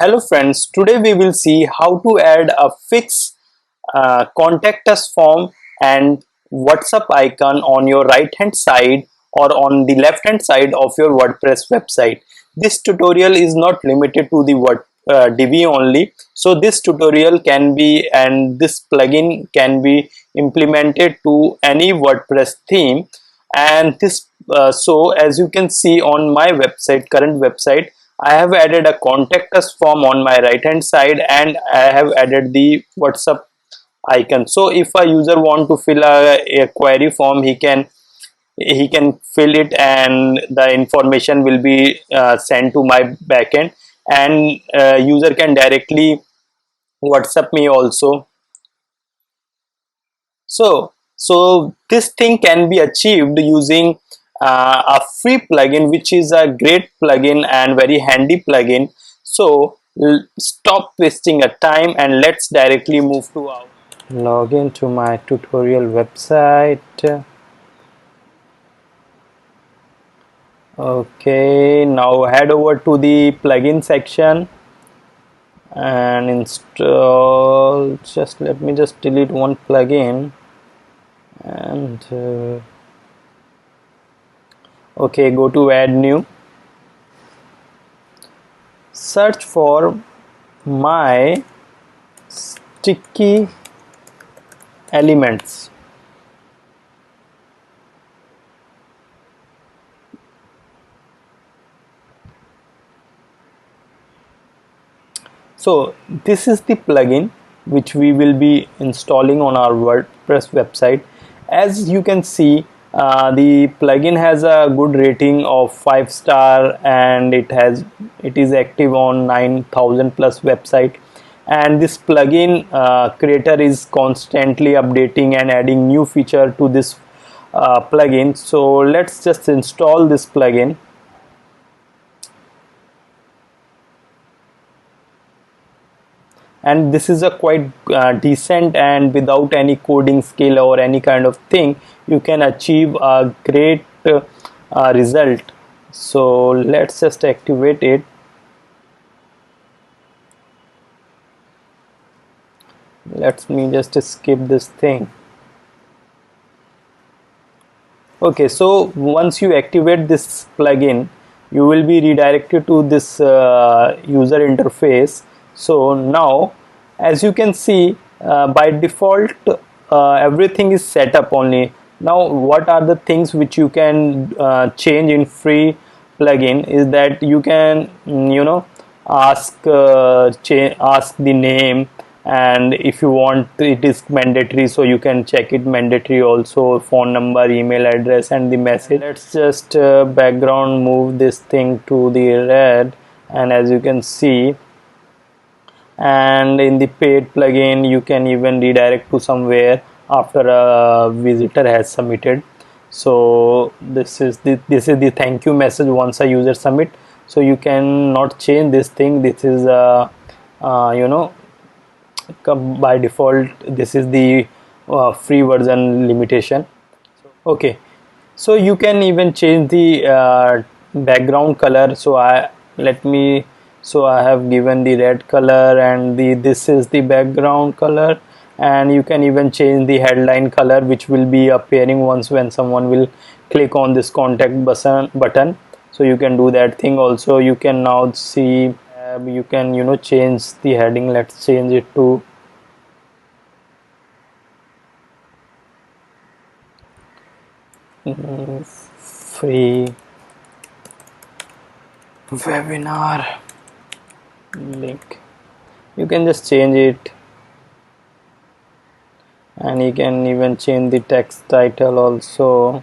Hello friends, today we will see how to add a fixed contact us form and WhatsApp icon on your right hand side or on the left hand side of your WordPress website. This tutorial is not limited to the Divi only. So this tutorial can be and this plugin can be implemented to any WordPress theme. And this so as you can see on my website, current website, I have added a contact us form on my right hand side and I have added the WhatsApp icon. So if a user want to fill a query form, he can fill it and the information will be sent to my backend, and user can directly WhatsApp me also. So this thing can be achieved using a free plugin, which is a great plugin and very handy plugin. So stop wasting a time and let's directly move to our log into my tutorial website. Okay, now head over to the plugin section and install. Just let me just delete one plugin and okay, go to add new, search for my sticky elements. So this is the plugin which we will be installing on our WordPress website. As you can see, the plugin has a good rating of 5 star and it is active on 9,000 plus website. And this plugin creator is constantly updating and adding new feature to this plugin. So let's just install this plugin. And this is a quite decent, and without any coding skill or any kind of thing you can achieve a great result. So let's just activate it. Let me just skip this thing. Okay, so once you activate this plugin, you will be redirected to this user interface. So now, as you can see, by default everything is set up only. Now what are the things which you can change in free plugin is that you can ask the name, and if you want it is mandatory, so you can check it mandatory also, phone number, email address, and the message. Let's just background move this thing to the red, and as you can see, and in the paid plugin you can even redirect to somewhere after a visitor has submitted. So this is the thank you message once a user submit. So you cannot change this thing. This is by default this is the free version limitation. Okay, so you can even change the background color. So I have given the red color, and this is the background color, and you can even change the headline color, which will be appearing once when someone will click on this contact button. So you can do that thing also. You can now see you can change the heading. Let's change it to free webinar link. You can just change it, and you can even change the text title also.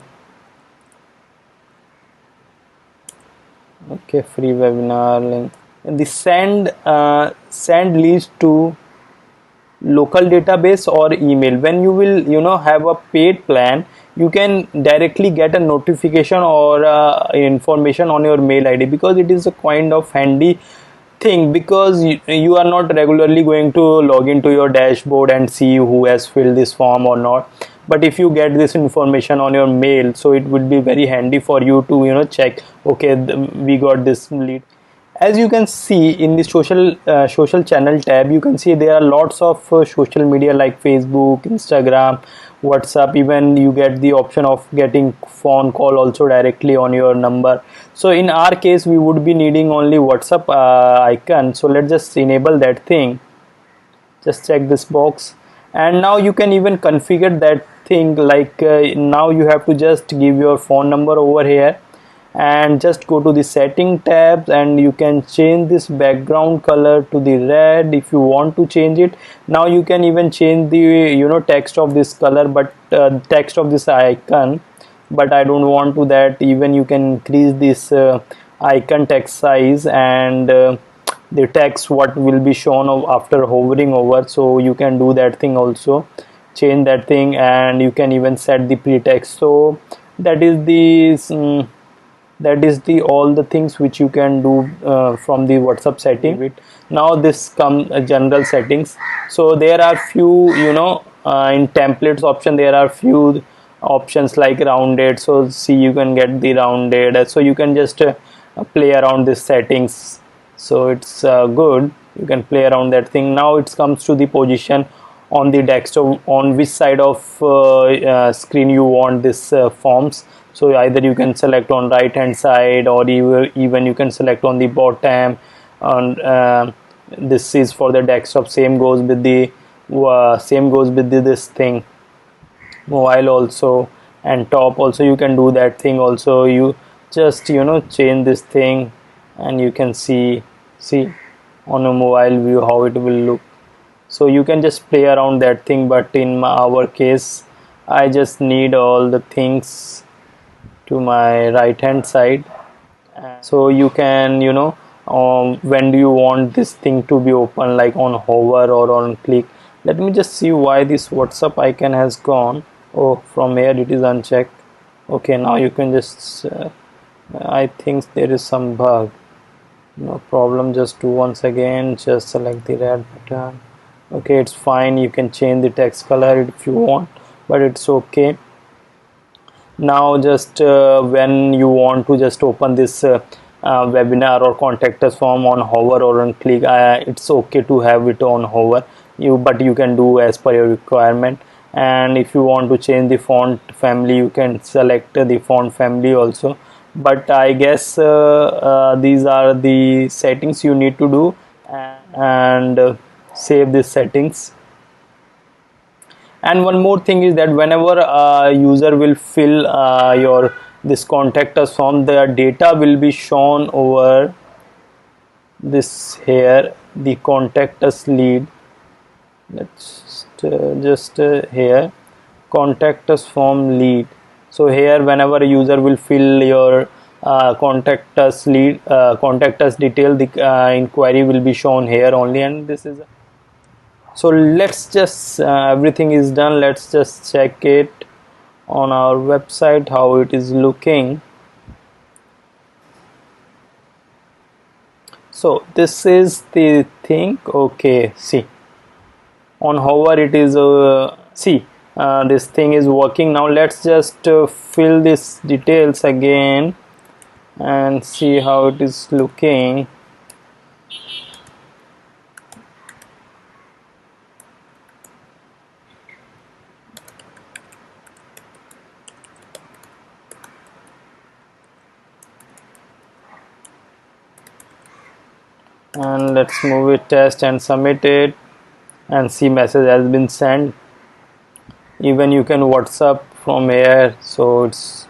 Okay, free webinar link. And the send leads to local database or email. When you will have a paid plan, you can directly get a notification or information on your mail ID, because it is a kind of handy thing, because you are not regularly going to log into your dashboard and see who has filled this form or not. But if you get this information on your mail, so it would be very handy for you to check, okay, we got this lead. As you can see in the social channel tab, you can see there are lots of social media like Facebook, Instagram, WhatsApp. Even you get the option of getting phone call also directly on your number. So in our case we would be needing only WhatsApp icon, so let's just enable that thing. Just check this box, and now you can even configure that thing, like now you have to just give your phone number over here and just go to the setting tabs, and you can change this background color to the red if you want to change it. Now you can even change the text of this color, but text of this icon, but I don't want to that. Even you can increase this icon text size, and the text what will be shown after hovering over, so you can do that thing also, change that thing, and you can even set the pretext. So that is the all the things which you can do from the WhatsApp setting. Now this comes general settings. So there are few in templates option there are few options like rounded. So see, you can get the rounded, so you can just play around these settings. So it's good, you can play around that thing. Now it comes to the position on the desktop, on which side of screen you want this forms. So either you can select on right hand side, or even you can select on the bottom. And this is for the desktop. Same goes with the this thing mobile also, and top also you can do that thing also. You just change this thing, and you can see on a mobile view how it will look. So you can just play around that thing, but in our case I just need all the things to my right hand side. So you can when do you want this thing to be open, like on hover or on click. Let me just see why this WhatsApp icon has gone. Oh, from here it is unchecked. Okay, now you can just I think there is some bug. No problem, just do once again, just select the red button. Okay, it's fine. You can change the text color if you want, but it's okay. Now just when you want to just open this webinar or contact us form on hover or on click, it's okay to have it on hover, but you can do as per your requirement. And if you want to change the font family, you can select the font family also. But I guess these are the settings you need to do, and save these settings. And one more thing is that whenever a user will fill your this contact us form, the data will be shown over this here, the contact us lead. Let's just here, contact us form lead. So here whenever a user will fill your contact us lead, contact us detail, the inquiry will be shown here only. And this is so let's just everything is done. Let's just check it on our website how it is looking. So this is the thing. Okay, see, on hover it is see, this thing is working. Now let's just fill this details again and see how it is looking. And let's move it, test and submit it, and see message has been sent. Even you can WhatsApp from here, so it's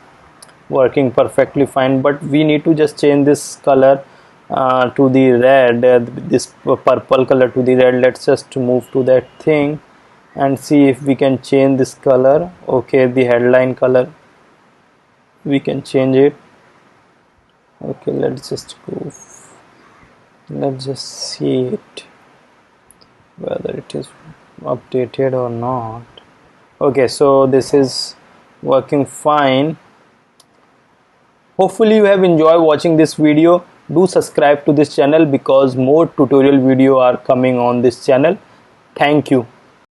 working perfectly fine. But we need to just change this color to the red, this purple color to the red. Let's just move to that thing and see if we can change this color. Okay, the headline color we can change it. Okay, let's just go. Let's just see it whether it is updated or not. Okay, so this is working fine. Hopefully you have enjoyed watching this video. Do subscribe to this channel because more tutorial video are coming on this channel. Thank you.